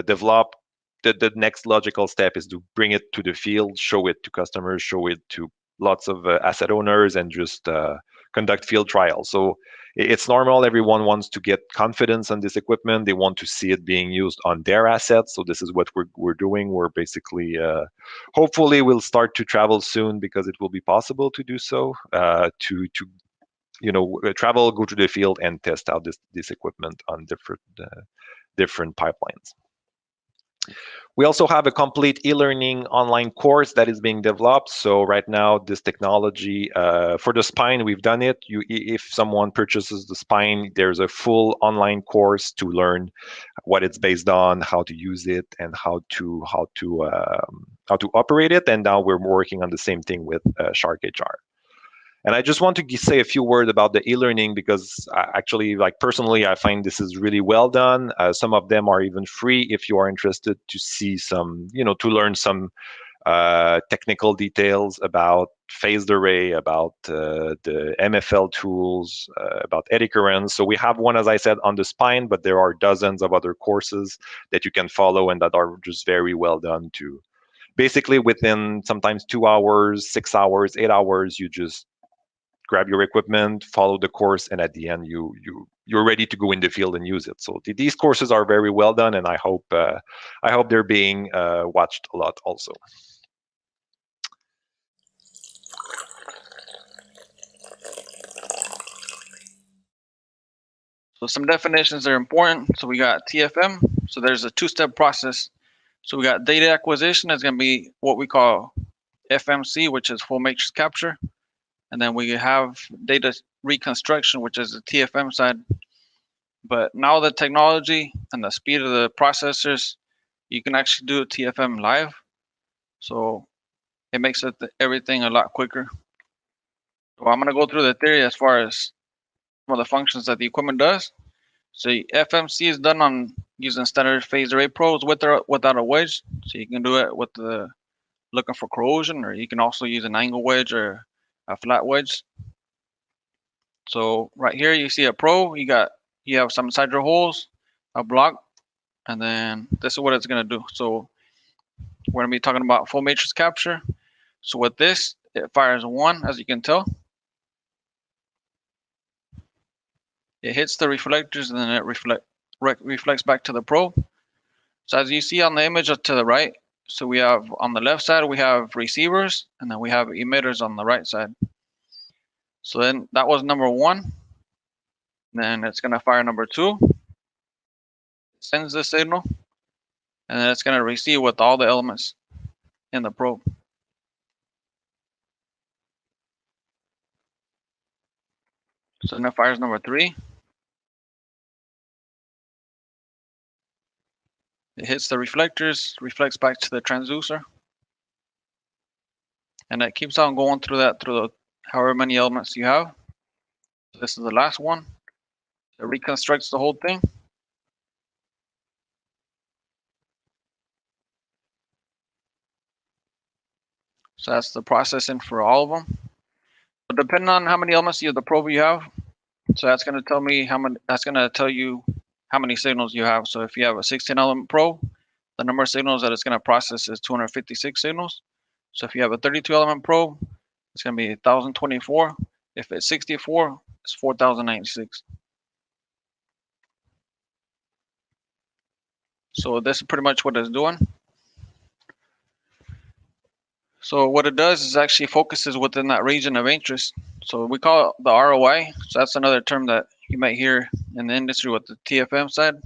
Speaker 4: developed, the next logical step is to bring it to the field, show it to customers, show it to lots of asset owners, and just conduct field trials. So it's normal. Everyone wants to get confidence on this equipment. They want to see it being used on their assets. So this is what we're doing. We're basically, hopefully, we'll start to travel soon because it will be possible to do so. Travel, go to the field, and test out this equipment on different pipelines. We also have a complete e-learning online course that is being developed. So right now, this technology for the spine, we've done it. If someone purchases the spine, there's a full online course to learn what it's based on, how to use it, and how to operate it. And now we're working on the same thing with Sharck HR. And I just want to say a few words about the e-learning because actually, like personally, I find this is really well done. Some of them are even free if you are interested to see some, to learn some technical details about phased array, about the MFL tools, about eddy currents. So we have one, as I said, on the spine, but there are dozens of other courses that you can follow and that are just very well done too. Basically, within sometimes 2 hours, 6 hours, 8 hours, you just grab your equipment, follow the course, and at the end you're ready to go in the field and use it. So these courses are very well done, and I hope they're being watched a lot also.
Speaker 5: So some definitions are important. So we got TFM. So there's a two-step process. So we got data acquisition is going to be what we call FMC, which is full matrix capture. And then we have data reconstruction, which is the TFM side. But now the technology and the speed of the processors, you can actually do TFM live. So it makes everything a lot quicker. So I'm going to go through the theory as far as some of the functions that the equipment does. So FMC is done on using standard phased array probes with or without a wedge. So you can do it with the looking for corrosion, or you can also use an angle wedge or a flat wedge. So right here you see a probe. You have some sidral holes, a block, and then this is what it's gonna do. So we're gonna be talking about full matrix capture. So with this, it fires one, as you can tell. It hits the reflectors and then it reflects back to the probe. So as you see on the image to the right, so we have on the left side, we have receivers, and then we have emitters on the right side. So then that was number one. Then it's gonna fire number two, sends the signal, and then it's gonna receive with all the elements in the probe. So then it fires number three. It hits the reflectors, reflects back to the transducer, and it keeps on going through the however many elements you have. So this is the last one. It reconstructs the whole thing. So that's the processing for all of them. But depending on how many elements of the probe you have, so that's going to tell me how many. That's going to tell you how many signals you have. So if you have a 16 element probe, the number of signals that it's going to process is 256 signals. So if you have a 32 element probe, it's going to be 1024. If it's 64, it's 4096. So this is pretty much what it's doing. So what it does is actually focuses within that region of interest. So we call it the ROI. So that's another term that you might hear in the industry with the TFM side.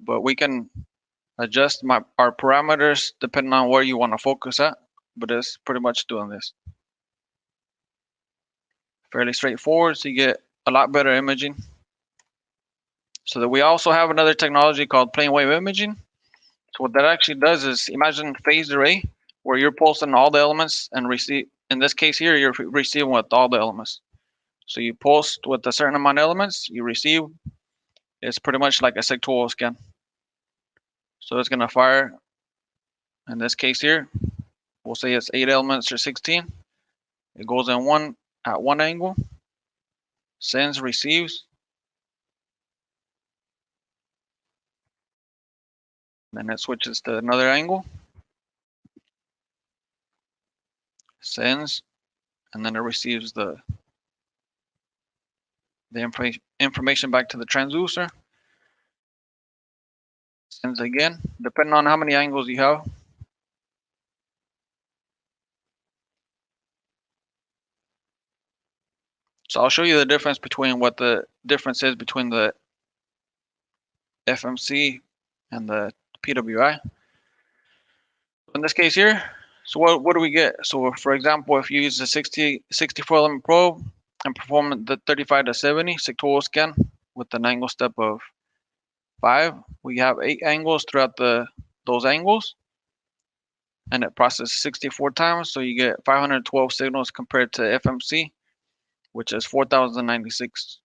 Speaker 5: But we can adjust our parameters depending on where you want to focus at. But it's pretty much doing this. Fairly straightforward, so you get a lot better imaging. So that we also have another technology called plane wave imaging. So what that actually does is imagine phased array where you're pulsing all the elements and receive. In this case here, you're receiving with all the elements. So you pulse with a certain amount of elements, you receive. It's pretty much like a sectoral scan. So it's gonna fire. In this case here, we'll say it's 8 elements or 16. It goes in at one angle, sends, receives. Then it switches to another angle, sends, and then it receives the information back to the transducer. Sends again, depending on how many angles you have. So I'll show you the difference between what the difference is between the FMC and the PWI. In this case here, so what do we get? So for example, if you use the 64 element probe and perform the 35 to 70 sectoral scan with an angle step of 5, we have 8 angles throughout those angles, and it processes 64 times, so you get 512 signals compared to FMC, which is 4,096.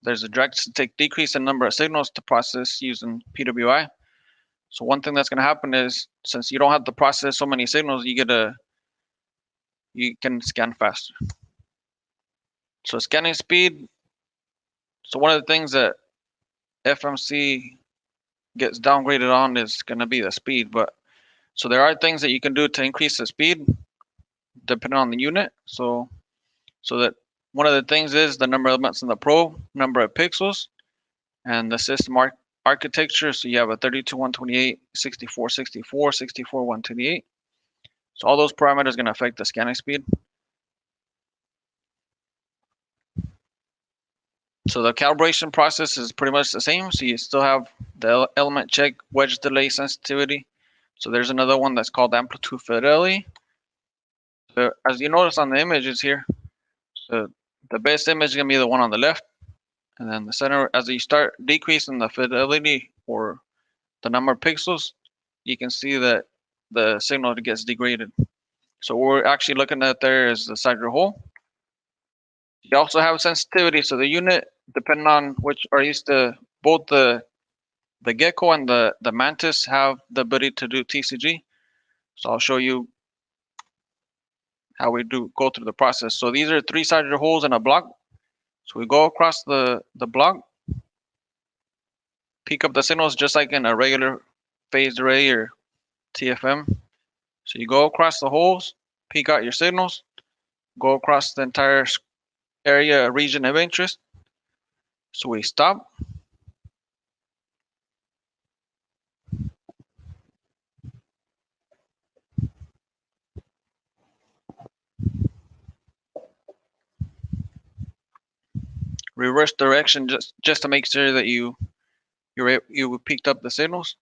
Speaker 5: There's a drastic decrease in number of signals to process using PWI. So one thing that's going to happen is, since you don't have to process so many signals, you can scan faster. So scanning speed. So one of the things that FMC gets downgraded on is going to be the speed. But so there are things that you can do to increase the speed depending on the unit. So that one of the things is the number of elements in the probe, number of pixels, and the system architecture. So you have a 32, 128, 64, 64, 64, 128. So all those parameters are going to affect the scanning speed. So the calibration process is pretty much the same. So you still have the element check, wedge delay sensitivity. So there's another one that's called amplitude fidelity. So as you notice on the images here, the best image is going to be the one on the left. And then the center, as you start decreasing the fidelity or the number of pixels, you can see that the signal gets degraded. So what we're actually looking at there is the side of the hole. You also have sensitivity. So the unit, depending on which are used to, both the gecko and the mantis have the ability to do TCG. So I'll show you how we go through the process. So these are 3-sided holes in a block. So we go across the block, pick up the signals just like in a regular phased array or TFM. So you go across the holes, pick out your signals, go across the entire area region of interest. So we stop. Reverse direction just to make sure that you picked up the signals.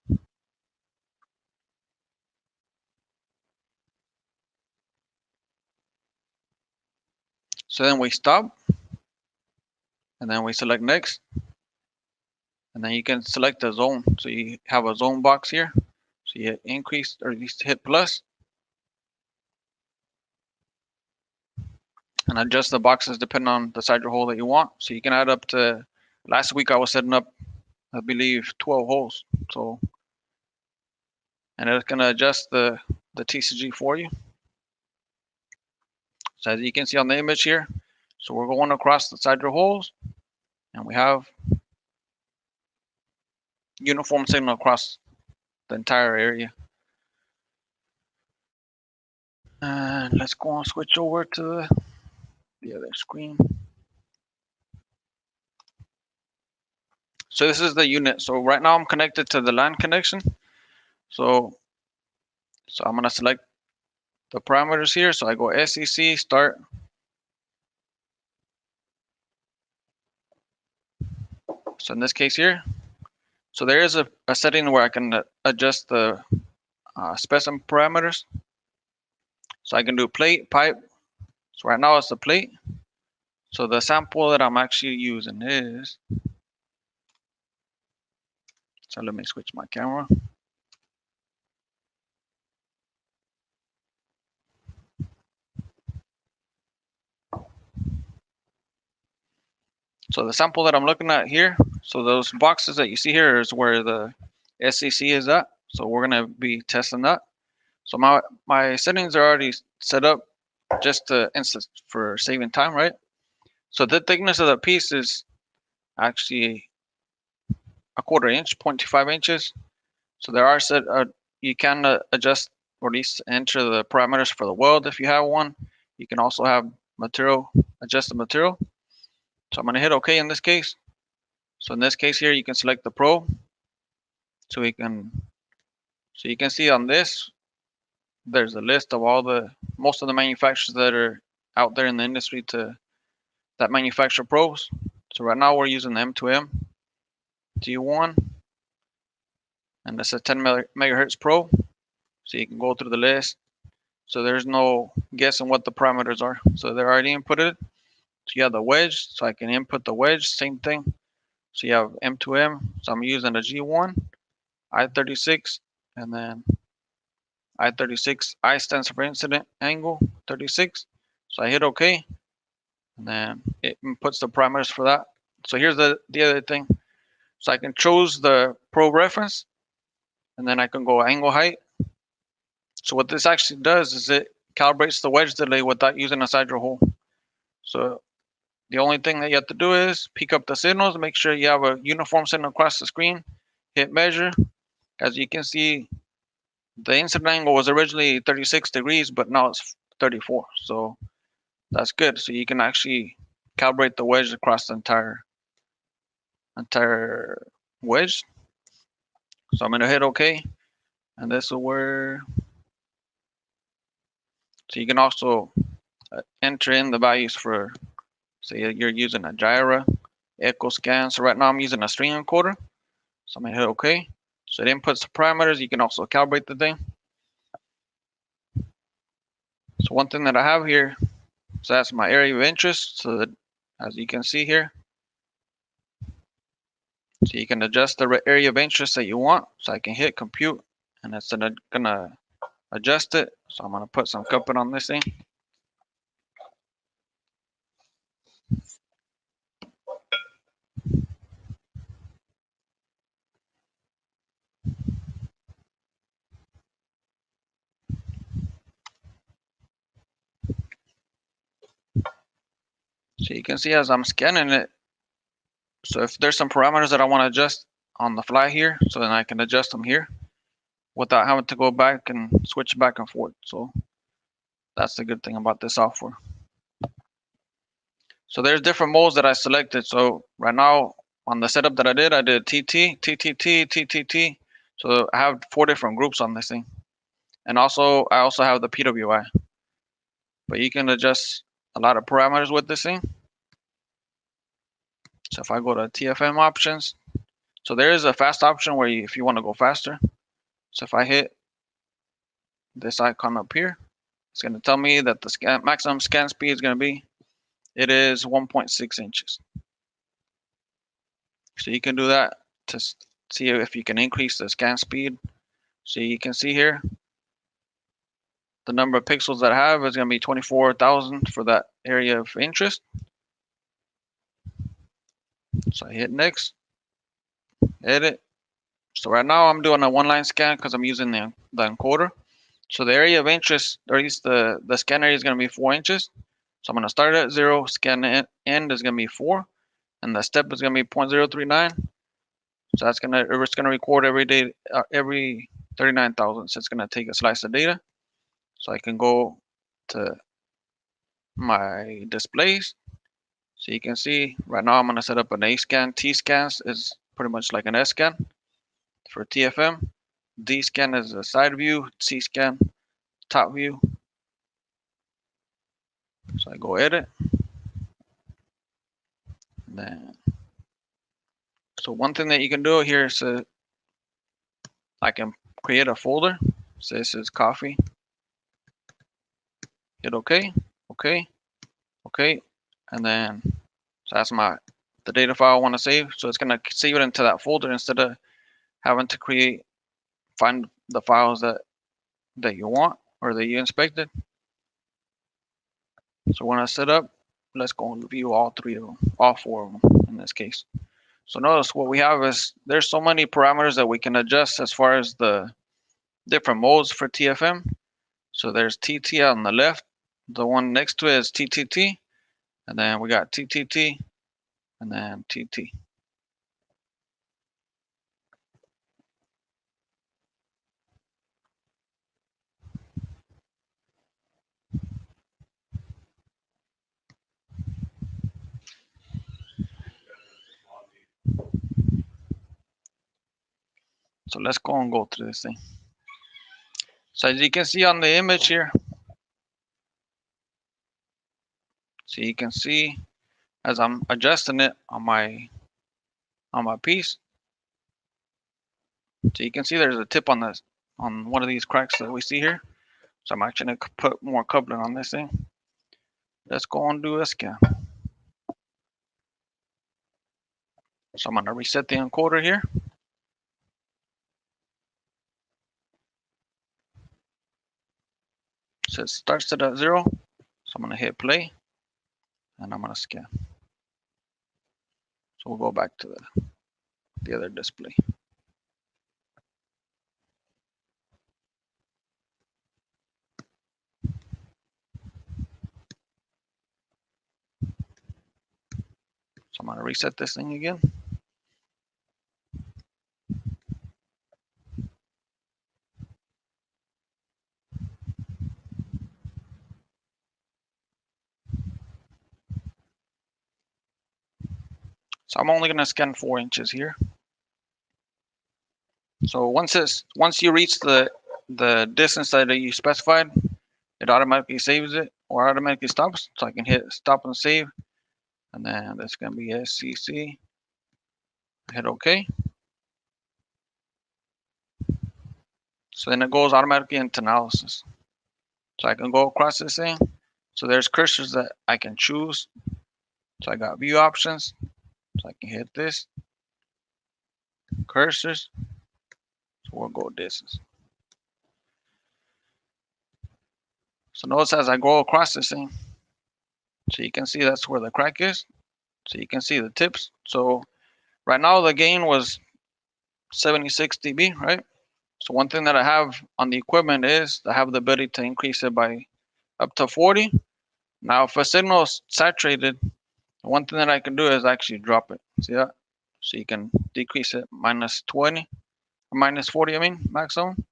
Speaker 5: So then we stop, and then we select next, and then you can select a zone. So you have a zone box here. So you hit increase, or at least hit plus, and adjust the boxes depending on the side of hole that you want. So you can add up to, last week I was setting up, I believe, 12 holes. So, and it's gonna adjust the TCG for you. So as you can see on the image here, so we're going across the side of the holes, and we have uniform signal across the entire area. And let's go and switch over to the other screen. So this is the unit. So right now I'm connected to the LAN connection. So I'm gonna select the parameters here. So I go SEC start. So in this case here, so there is a setting where I can adjust the specimen parameters. So I can do plate, pipe. So right now it's the plate. So the sample that I'm actually using is, so let me switch my camera. So the sample that I'm looking at here, so those boxes that you see here is where the SEC is at. So we're gonna be testing that. So my settings are already set up just to instance for saving time, right? So the thickness of the piece is actually a 1/4 inch, 0.25 inches. So there are you can adjust or at least enter the parameters for the weld if you have one. You can also have material, adjust the material. So I'm gonna hit OK in this case. So in this case here, you can select the probe. So you can see on this, there's a list of most of the manufacturers that are out there in the industry that manufacture probes. So right now we're using the M2M G1, and it's a 10 megahertz probe. So you can go through the list. So there's no guessing what the parameters are. So they're already inputted. So you have the wedge. So I can input the wedge, same thing. So you have M2M. So I'm using a G1, I36, and then I36, I stands for incident angle 36. So I hit OK, and then it inputs the parameters for that. So here's the other thing. So I can choose the probe reference, and then I can go angle height. So what this actually does is it calibrates the wedge delay without using a side drill hole. So the only thing that you have to do is pick up the signals, make sure you have a uniform signal across the screen, hit measure. As you can see, the incident angle was originally 36 degrees, but now it's 34. So that's good. So you can actually calibrate the wedge across the entire wedge. So I'm gonna hit OK, and this is where. So you can also enter in the values for, say you're using a gyra, echo scan. So right now I'm using a string encoder. So I'm gonna hit OK. So it inputs the parameters. You can also calibrate the thing. So one thing that I have here, so that's my area of interest. So that, as you can see here, so you can adjust the area of interest that you want. So I can hit compute, and it's gonna adjust it. So I'm gonna put some cupping on this thing. So you can see as I'm scanning it, so if there's some parameters that I want to adjust on the fly here, so then I can adjust them here without having to go back and switch back and forth. So that's the good thing about this software. So there's different modes that I selected. So right now on the setup that I did TT, TTT, TTT. So I have 4 different groups on this thing. And also, I also have the PWI. But you can adjust a lot of parameters with this thing. So if I go to TFM options, so there is a fast option where if you want to go faster. So if I hit this icon up here, it's going to tell me that the maximum scan speed is going to be, it is 1.6 inches. So you can do that to see if you can increase the scan speed. So you can see here, the number of pixels that I have is going to be 24,000 for that area of interest. So I hit next, edit. So right now I'm doing a 1-line scan because I'm using the encoder. So the area of interest, or at least the scan area, is going to be 4 inches. So I'm going to start at 0, scan end is going to be 4, and the step is going to be 0.039. So that's it's going to record every day, every 39,000. So it's going to take a slice of data. So I can go to my displays. So you can see right now I'm going to set up an A scan. T scans is pretty much like an S scan for TFM. D scan is a side view. C scan, top view. So I go edit. And then, so one thing that you can do here is I can create a folder. So this is coffee. Hit OK, OK, OK, and then so that's the data file I want to save. So it's gonna save it into that folder instead of having to find the files that you want or that you inspected. So when I set up, let's go and view all 4 of them in this case. So notice what we have is there's so many parameters that we can adjust as far as the different modes for TFM. So there's TT on the left. The one next to it is TTT. And then we got TTT and then TT. So let's go through this thing. So as you can see on the image here, so you can see as I'm adjusting it on my piece. So you can see there's a tip on on one of these cracks that we see here. So I'm actually gonna put more coupling on this thing. Let's go and do a scan. So I'm gonna reset the encoder here. So it starts it at 0. So I'm gonna hit play and I'm gonna scan. So we'll go back to the other display. So I'm gonna reset this thing again. So I'm only gonna scan 4 inches here. So once you reach the distance that you specified, it automatically saves it or automatically stops. So I can hit stop and save, and then that's gonna be SCC. Hit OK. So then it goes automatically into analysis. So I can go across this thing. So there's cursors that I can choose. So I got view options. So I can hit this. Cursors. So we'll go distance. So notice as I go across this thing, so you can see that's where the crack is. So you can see the tips. So right now the gain was 76 dB, right? So one thing that I have on the equipment is I have the ability to increase it by up to 40. Now if a signal is saturated, one thing that I can do is actually drop it. See that? So you can decrease it minus 20, or minus 40, I mean, maximum.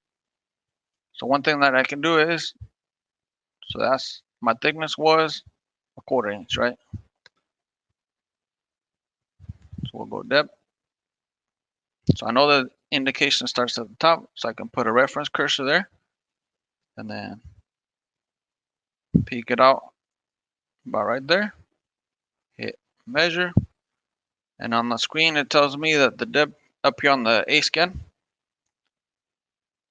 Speaker 5: So one thing that I can do is, so that's, my thickness was a 1/4 inch, right? So we'll go depth. So I know the indication starts at the top, so I can put a reference cursor there and then peek it out about right there. Hit measure. And on the screen, it tells me that the depth up here on the A scan.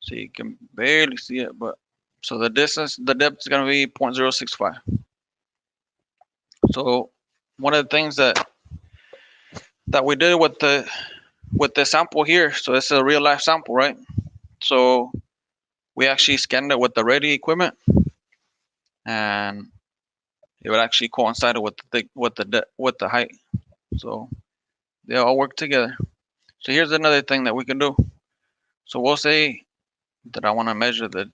Speaker 5: So you can barely see it, but so the distance, the depth is going to be 0.065. So one of the things that we did with the sample here, so it's a real life sample, right? So we actually scanned it with the ready equipment, and it would actually coincide with the height. So they all work together. So here's another thing that we can do. So we'll say that I want to measure the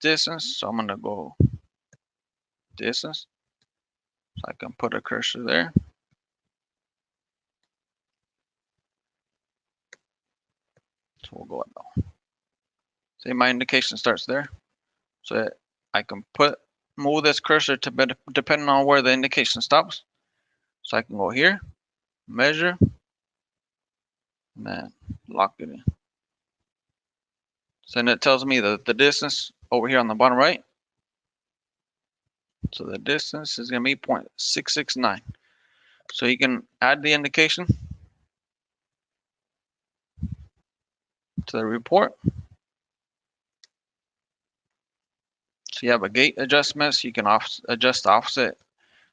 Speaker 5: distance. So I'm going to go distance. So I can put a cursor there. So we'll go up. Say my indication starts there. So I can move this cursor to depending on where the indication stops. So I can go here, measure, and then lock it in. So then it tells me the distance over here on the bottom right. So the distance is going to be 0.669. So you can add the indication to the report. So you have a gate adjustments. You can adjust the offset.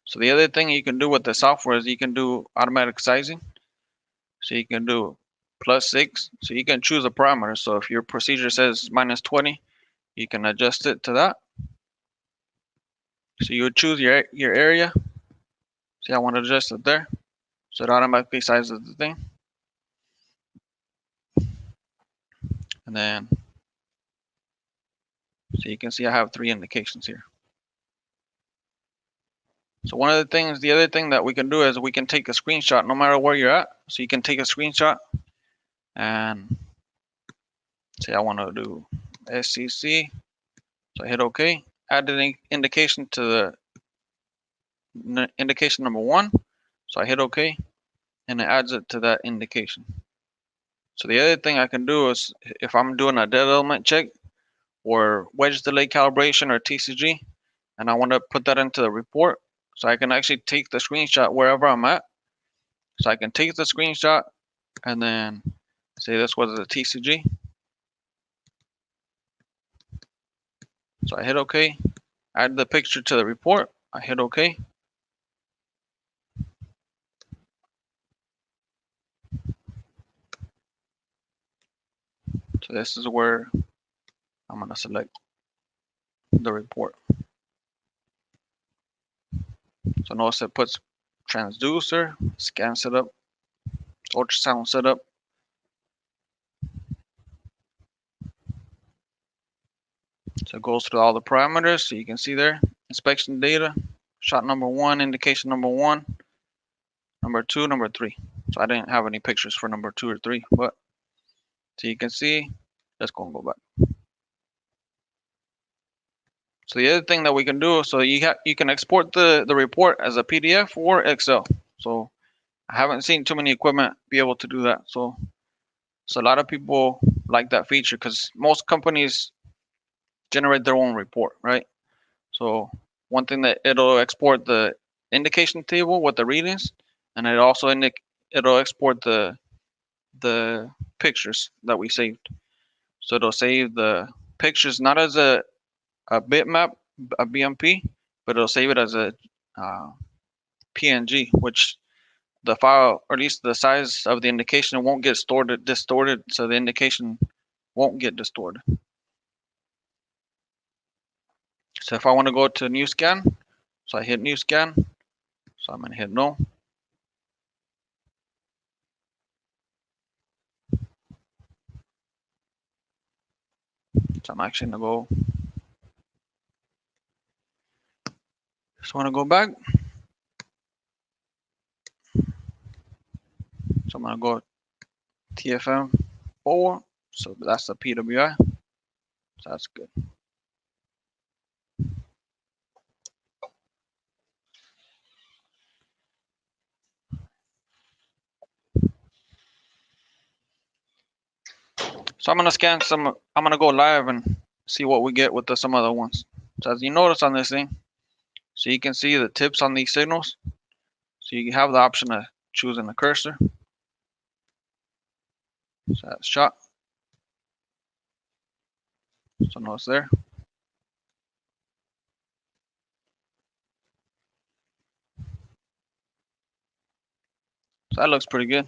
Speaker 5: So the other thing you can do with the software is you can do automatic sizing. So you can do +6. So you can choose a parameter. So if your procedure says -20, you can adjust it to that. So you would choose your area. See, I want to adjust it there. So it automatically sizes the thing. And then, so you can see I have 3 indications here. So one of the things, the other thing that we can do is we can take a screenshot no matter where you're at. So you can take a screenshot and say I want to do SCC. So I hit OK. Add an indication to the indication number 1. So I hit OK, and it adds it to that indication. So the other thing I can do is if I'm doing a dead element check or wedge delay calibration or TCG, and I want to put that into the report, so I can actually take the screenshot wherever I'm at. So I can take the screenshot and then say this was a TCG. So I hit OK. Add the picture to the report. I hit OK. So this is where I'm going to select the report. So notice it puts transducer, scan setup, ultrasound setup. So it goes through all the parameters. So you can see there, inspection data, shot number 1, indication number 1, number 2, number 3. So I didn't have any pictures for number 2 or 3, but so you can see, let's go and go back. So the other thing that we can do, so you can export the report as a PDF or Excel. So I haven't seen too many equipment be able to do that. So a lot of people like that feature because most companies generate their own report, right? So one thing that it'll export the indication table with the readings, and it also it'll export the pictures that we saved. So it'll save the pictures not as a bitmap, a BMP, but it'll save it as a PNG, which the file, or at least the size of the indication, won't get distorted, so the indication won't get distorted. So if I want to go to new scan, so I hit new scan, so I'm gonna hit no. So I'm actually gonna go. Just want to go back. So I'm gonna go TFM 4. So that's the PWI. So that's good. So I'm gonna scan some. I'm gonna go live and see what we get with some other ones. So as you notice on this thing, so you can see the tips on these signals. So you have the option of choosing the cursor. So that's shot. So notice there. So that looks pretty good.